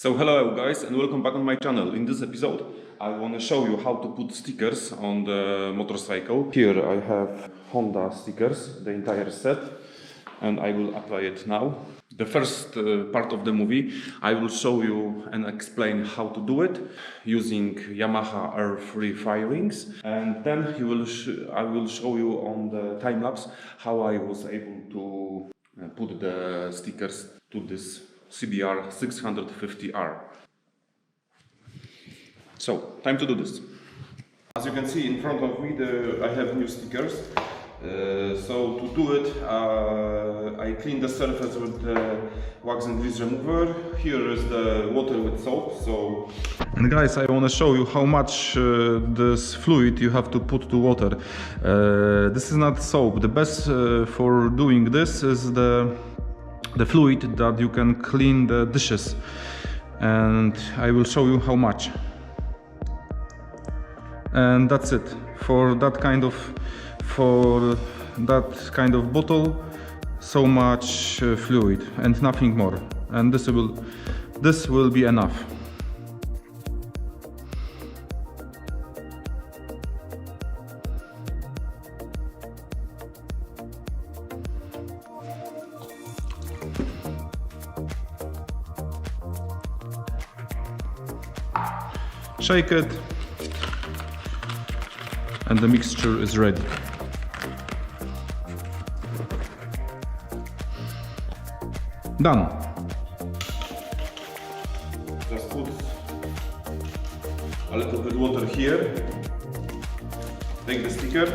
So hello guys and welcome back on my channel. In this episode I want to show you how to put stickers on the motorcycle. Here I have Honda stickers, the entire set, and I will apply it now. The first part of the movie I will show you and explain how to do it using Yamaha R3 fairings, and then I will show you on the time lapse how I was able to put the stickers to this CBR 650R. So, time to do this. As you can see in front of me, I have new stickers. So to do it, I clean the surface with the wax and grease remover. Here is the water with soap. And guys, I want to show you how much this fluid you have to put to water. This is not soap. The best for doing this is the fluid that you can clean the dishes, and I will show you how much. And that's it for that kind of bottle. So much fluid and nothing more, and this will be enough. Shake it, and the mixture is ready. Done. Just put a little bit water here. Take the sticker.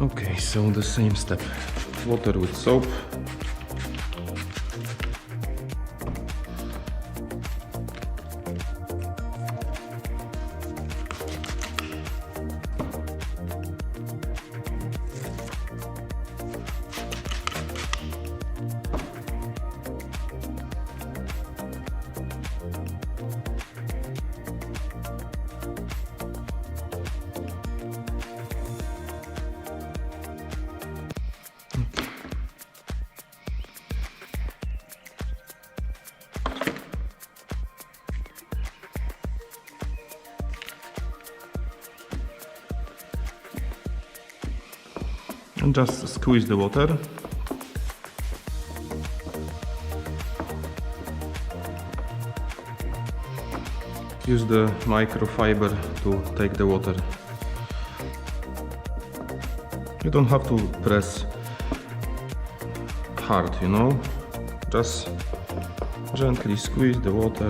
Okay, so the same step. Water with soap. And just squeeze the water. Use the microfiber to take the water. You don't have to press hard, you know, just gently squeeze the water.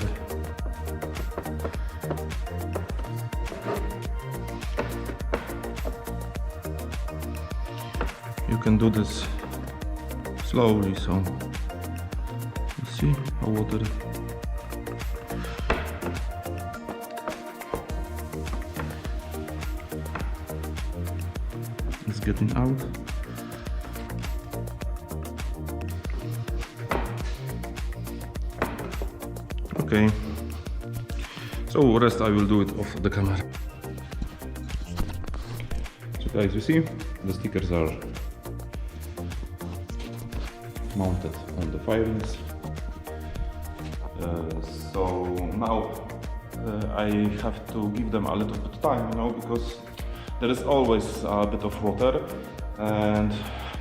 You can do this slowly, so you see how water is getting out. Okay, so rest I will do it off the camera. So guys, you see the stickers are mounted on the fairings. So now I have to give them a little bit of time, you know, because there is always a bit of water, and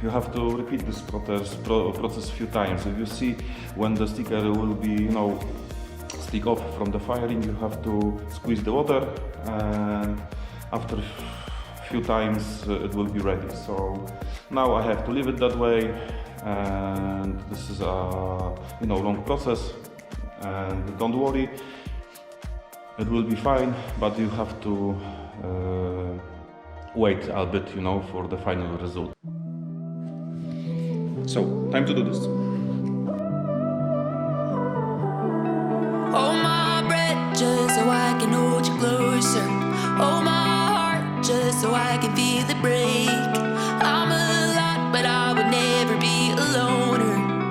you have to repeat this process a few times. If you see when the sticker will be, you know, stick off from the fairing, you have to squeeze the water, and after a few times it will be ready. So now I have to leave it that way. And this is a long process, and don't worry, it will be fine, but you have to wait a bit, you know, for the final result. So, time to do this. Hold my breath just so I can hold you closer. Hold my heart just so I can feel it break. I'm a lot, but I would never be a loner.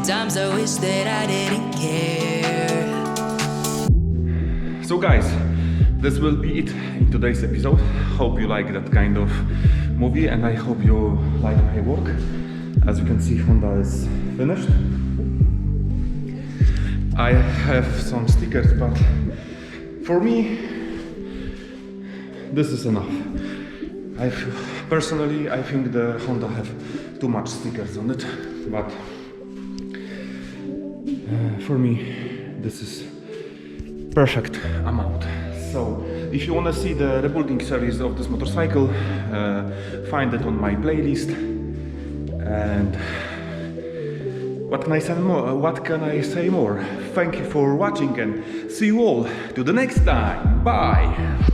Sometimes I wish that I didn't care. So guys, this will be it in today's episode. Hope you like that kind of movie and I hope you like my work. As you can see, Honda is finished. I have some stickers, but for me this is enough. Personally, I think the Honda have too much stickers on it, but for me this is perfect amount. So if you want to see the rebuilding series of this motorcycle, find it on my playlist. And what can I say more? Thank you for watching and see you all to the next time. Bye.